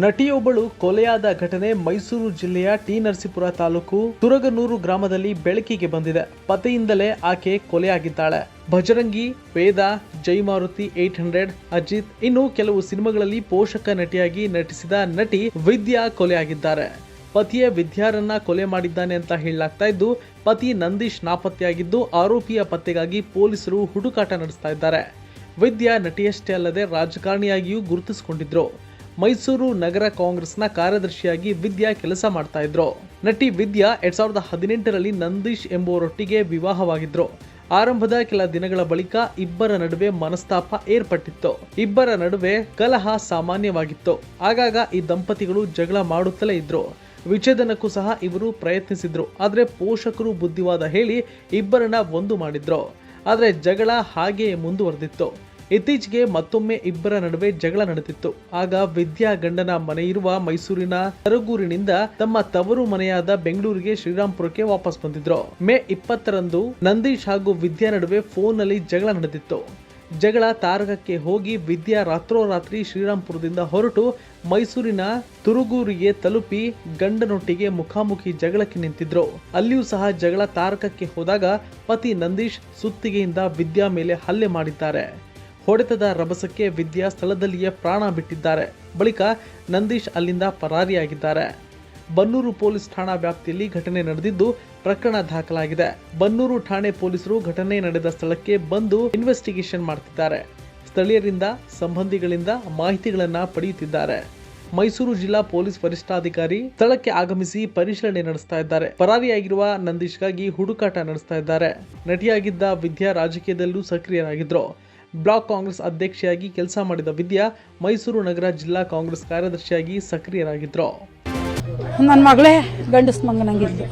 ನಟಿಯೊಬ್ಬಳು ಕೊಲೆಯಾದ ಘಟನೆ ಮೈಸೂರು ಜಿಲ್ಲೆಯ ಟಿ ನರಸೀಪುರ ತಾಲೂಕು ತುರಗನೂರು ಗ್ರಾಮದಲ್ಲಿ ಬೆಳಕಿಗೆ ಬಂದಿದೆ. ಪತಿಯಿಂದಲೇ ಆಕೆ ಕೊಲೆಯಾಗಿದ್ದಾಳೆ. ಭಜರಂಗಿ, ವೇದ, ಜೈಮಾರುತಿ 800, ಅಜಿತ್ ಇನ್ನು ಕೆಲವು ಸಿನಿಮಾಗಳಲ್ಲಿ ಪೋಷಕ ನಟಿಯಾಗಿ ನಟಿಸಿದ ನಟಿ ವಿದ್ಯಾ ಕೊಲೆಯಾಗಿದ್ದಾರೆ. ಪತಿಯ ವಿದ್ಯಾರನ್ನ ಕೊಲೆ ಮಾಡಿದ್ದಾನೆ ಅಂತ ಹೇಳಲಾಗ್ತಾ ಇದ್ದು, ಪತಿ ನಂದೀಶ್ ನಾಪತ್ತೆಯಾಗಿದ್ದು ಆರೋಪಿಯ ಪತ್ತೆಗಾಗಿ ಪೊಲೀಸರು ಹುಡುಕಾಟ ನಡೆಸ್ತಾ ಇದ್ದಾರೆ. ವಿದ್ಯಾ ನಟಿಯಷ್ಟೇ ಅಲ್ಲದೆ ರಾಜಕಾರಣಿಯಾಗಿಯೂ ಗುರುತಿಸಿಕೊಂಡಿದ್ರು. ಮೈಸೂರು ನಗರ ಕಾಂಗ್ರೆಸ್ನ ಕಾರ್ಯದರ್ಶಿಯಾಗಿ ವಿದ್ಯಾ ಕೆಲಸ ಮಾಡ್ತಾ ಇದ್ರು. ನಟಿ ವಿದ್ಯಾ 2018ರಲ್ಲಿ ನಂದೀಶ್ ಎಂಬುವರೊಟ್ಟಿಗೆ ವಿವಾಹವಾಗಿದ್ರು. ಆರಂಭದ ಕೆಲ ದಿನಗಳ ಬಳಿಕ ಇಬ್ಬರ ನಡುವೆ ಮನಸ್ತಾಪ ಏರ್ಪಟ್ಟಿತ್ತು. ಇಬ್ಬರ ನಡುವೆ ಕಲಹ ಸಾಮಾನ್ಯವಾಗಿತ್ತು. ಆಗಾಗ ಈ ದಂಪತಿಗಳು ಜಗಳ ಮಾಡುತ್ತಲೇ ಇದ್ರು. ವಿಚ್ಛೇದನಕ್ಕೂ ಸಹ ಇವರು ಪ್ರಯತ್ನಿಸಿದ್ರು. ಆದ್ರೆ ಪೋಷಕರು ಬುದ್ಧಿವಾದ ಹೇಳಿ ಇಬ್ಬರನ್ನ ಒಂದು ಮಾಡಿದ್ರು. ಆದ್ರೆ ಜಗಳ ಹಾಗೆಯೇ ಮುಂದುವರೆದಿತ್ತು. ಇತ್ತೀಚೆಗೆ ಮತ್ತೊಮ್ಮೆ ಇಬ್ಬರ ನಡುವೆ ಜಗಳ ನಡೆದಿತ್ತು. ಆಗ ವಿದ್ಯಾ ಗಂಡನ ಮನೆಯಿರುವ ಮೈಸೂರಿನ ತರಗೂರಿನಿಂದ ತಮ್ಮ ತವರು ಮನೆಯಾದ ಬೆಂಗಳೂರಿಗೆ ಶ್ರೀರಾಂಪುರಕ್ಕೆ ವಾಪಸ್ ಬಂದಿದ್ರು. ಮೇ 20ರಂದು ನಂದೀಶ್ ಹಾಗೂ ವಿದ್ಯಾ ನಡುವೆ ಫೋನ್ ನಲ್ಲಿ ಜಗಳ ನಡೆದಿತ್ತು. ಜಗಳ ತಾರಕಕ್ಕೆ ಹೋಗಿ ವಿದ್ಯಾ ರಾತ್ರೋರಾತ್ರಿ ಶ್ರೀರಾಂಪುರದಿಂದ ಹೊರಟು ಮೈಸೂರಿನ ತುರುಗೂರಿಗೆ ತಲುಪಿ ಗಂಡನೊಟ್ಟಿಗೆ ಮುಖಾಮುಖಿ ಜಗಳಕ್ಕೆ ನಿಂತಿದ್ರು. ಅಲ್ಲಿಯೂ ಸಹ ಜಗಳ ತಾರಕಕ್ಕೆ ಹೋದಾಗ ಪತಿ ನಂದೀಶ್ ಸುತ್ತಿಗೆಯಿಂದ ವಿದ್ಯಾ ಮೇಲೆ ಹಲ್ಲೆ ಮಾಡಿದ್ದಾರೆ. ಹೊಡೆತದ ರಭಸಕ್ಕೆ ವಿದ್ಯಾ ಸ್ಥಳದಲ್ಲಿಯೇ ಪ್ರಾಣ ಬಿಟ್ಟಿದ್ದಾರೆ. ಬಳಿಕ ನಂದೀಶ್ ಅಲ್ಲಿಂದ ಪರಾರಿಯಾಗಿದ್ದಾರೆ. ಬನ್ನೂರು ಪೊಲೀಸ್ ಠಾಣಾ ವ್ಯಾಪ್ತಿಯಲ್ಲಿ ಘಟನೆ ನಡೆದಿದ್ದು ಪ್ರಕರಣ ದಾಖಲಾಗಿದೆ. ಬನ್ನೂರು ಠಾಣೆ ಪೊಲೀಸರು ಘಟನೆ ನಡೆದ ಸ್ಥಳಕ್ಕೆ ಬಂದು ಇನ್ವೆಸ್ಟಿಗೇಷನ್ ಮಾಡುತ್ತಿದ್ದಾರೆ. ಸ್ಥಳೀಯರಿಂದ ಸಂಬಂಧಿಗಳಿಂದ ಮಾಹಿತಿಗಳನ್ನ ಪಡೆಯುತ್ತಿದ್ದಾರೆ. ಮೈಸೂರು ಜಿಲ್ಲಾ ಪೊಲೀಸ್ ವರಿಷ್ಠಾಧಿಕಾರಿ ಸ್ಥಳಕ್ಕೆ ಆಗಮಿಸಿ ಪರಿಶೀಲನೆ ನಡೆಸ್ತಾ ಇದ್ದಾರೆ. ಪರಾರಿಯಾಗಿರುವ ನಂದೀಶ್ಗಾಗಿ ಹುಡುಕಾಟ ನಡೆಸ್ತಾ ಇದ್ದಾರೆ. ನಟಿಯಾಗಿದ್ದ ವಿದ್ಯಾ ರಾಜಕೀಯದಲ್ಲೂ ಸಕ್ರಿಯರಾಗಿದ್ರು. ಬ್ಲಾಕ್ ಕಾಂಗ್ರೆಸ್ ಅಧ್ಯಕ್ಷೆಯಾಗಿ ಕೆಲಸ ಮಾಡಿದ ವಿದ್ಯಾ ಮೈಸೂರು ನಗರ ಜಿಲ್ಲಾ ಕಾಂಗ್ರೆಸ್ ಕಾರ್ಯದರ್ಶಿಯಾಗಿ ಸಕ್ರಿಯರಾಗಿದ್ರು. ನನ್ನ ಮಗಳೇ ಗಂಡಸ್ ಮಂಗನಂಗಿದ್ದು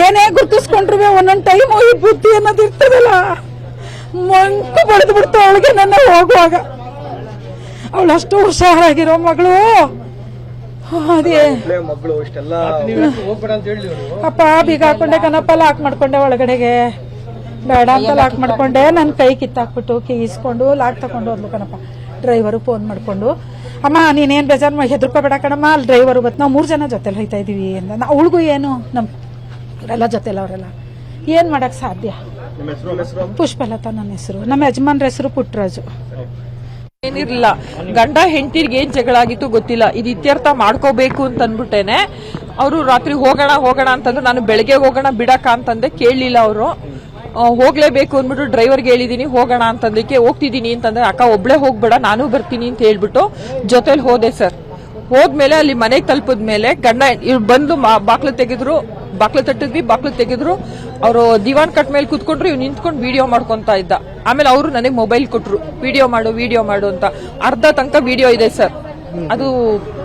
ಏನೇ ಗುರುತಿಸ್ಕೊಂಡ್ರು ಒಂದೊಂದ್ ಟೈಮ್ ಈ ಬುದ್ಧಿ ಅನ್ನೋದು ಇರ್ತದಲ್ಲ, ಮಂಕು ಬಡ್ದು ಬಿಡ್ತು ಅವಳಿಗೆ. ನನ್ನ ಹೋಗುವಾಗ ಅವಳಷ್ಟು ಹುಷಾರಾಗಿರೋ ಮಗಳು. ಅದೇ ಅಪ್ಪ ಬೀಗ ಹಾಕೊಂಡೆ ಕಣಪ್ಪ, ಲಾಕ್ ಮಾಡ್ಕೊಂಡೆ ಒಳಗಡೆಗೆ, ಬೇಡ ಅಂತ ಲಾಕ್ ಮಾಡ್ಕೊಂಡೆ. ನನ್ನ ಕೈ ಕಿತ್ತಾಕ್ಬಿಟ್ಟು ಕೀ ಇಸ್ಕೊಂಡು ಲಾಕ್ ತಗೊಂಡು ಹೋದ್ಲು ಕಣಪ್ಪ. ಡ್ರೈವರು ಫೋನ್ ಮಾಡ್ಕೊಂಡು, ಅಮ್ಮ ನೀನೇನ್ ಬೇಜಾರು ಹೆದರ್ಕೋಬೇಡ ಕಣಮ್ಮ, ಅಲ್ಲಿ ಡ್ರೈವರು ಬತ್ ನಾವು 3 ಜನ ಜೊತೆಲಿ ಹೋಯ್ತಾ ಇದೀವಿ ಅಂದ. ಅವಳಿಗೂ ಏನು ನಮ್ ಅವರೆಲ್ಲ ಜೊತೆಲ್ಲ ಅವರೆಲ್ಲ ಏನ್ ಮಾಡಕ್ ಸಾಧ್ಯ. ಪುಷ್ಪಲತಾ ನನ್ನ ಹೆಸರು, ನಮ್ಮ ಯಜಮಾನ್ರ ಹೆಸರು ಪುಟ್ಟರಾಜು. ಏನಿರ್ಲಿಲ್ಲ, ಗಂಡ ಹೆಂಡತಿರ್ಗೆ ಏನ್ ಜಗಳ ಆಗಿತ್ತು ಗೊತ್ತಿಲ್ಲ. ಇದು ಇತ್ಯರ್ಥ ಮಾಡ್ಕೋಬೇಕು ಅಂತ ಅಂದ್ಬಿಟ್ಟೇನೆ ಅವರು ರಾತ್ರಿ ಹೋಗೋಣ ಅಂತಂದ್ರು. ನಾನು ಬೆಳಗ್ಗೆ ಹೋಗೋಣ ಬಿಡಕ ಅಂತಂದೆ, ಕೇಳಲಿಲ್ಲ ಅವರು. ಹೋಗ್ಲೇಬೇಕು ಅಂದ್ಬಿಟ್ಟು ಡ್ರೈವರ್ಗೆ ಹೇಳಿದೀನಿ ಹೋಗೋಣ ಅಂತಂದಕ್ಕೆ ಹೋಗ್ತಿದೀನಿ ಅಂತಂದ್ರೆ, ಅಕ್ಕ ಒಬ್ಳೆ ಹೋಗ್ಬೇಡ ನಾನು ಬರ್ತೀನಿ ಅಂತ ಹೇಳ್ಬಿಟ್ಟು ಜೊತೆಲಿ ಹೋದೆ ಸರ್. ಹೋದ್ಮೇಲೆ ಅಲ್ಲಿ ಮನೆಗೆ ತಲುಪಿದ್ಮೇಲೆ ಗಂಡ ಇವ್ರು ಬಂದು ಬಾಕ್ಲು ತಟ್ಟಿದ್ವಿ, ಬಾಕ್ಲು ತೆಗೆದ್ರು. ಅವರು ದಿವಾನ್ ಕಟ್ ಮೇಲೆ ಕುತ್ಕೊಂಡ್ರು, ಇವ್ ನಿಂತ್ಕೊಂಡು ವಿಡಿಯೋ ಮಾಡ್ಕೊಂತ ಇದ್ದ. ಆಮೇಲೆ ಅವರು ನನಗೆ ಮೊಬೈಲ್ ಕೊಟ್ರು, ವಿಡಿಯೋ ಮಾಡು ಅಂತ. ಅರ್ಧ ತನಕ ವಿಡಿಯೋ ಇದೆ ಸರ್, ಅದು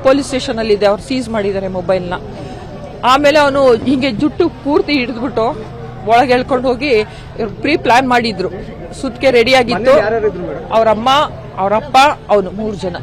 ಪೊಲೀಸ್ ಸ್ಟೇಷನ್ ಅಲ್ಲಿ ಇದೆ, ಅವ್ರು ಸೀಸ್ ಮಾಡಿದ್ದಾರೆ ಮೊಬೈಲ್ ನ. ಆಮೇಲೆ ಅವನು ಹಿಂಗೆ ಜುಟ್ಟು ಪೂರ್ತಿ ಹಿಡಿದ್ಬಿಟ್ಟು ಒಳಗೆ ಹೇಳ್ಕೊಂಡು ಹೋಗಿ ಪ್ರೀ ಪ್ಲಾನ್ ಮಾಡಿದ್ರು. ಸುತ್ಕೆ ರೆಡಿ ಆಗಿತ್ತು. ಅವರಮ್ಮ, ಅವರಪ್ಪ, ಅವನು 3 ಜನ.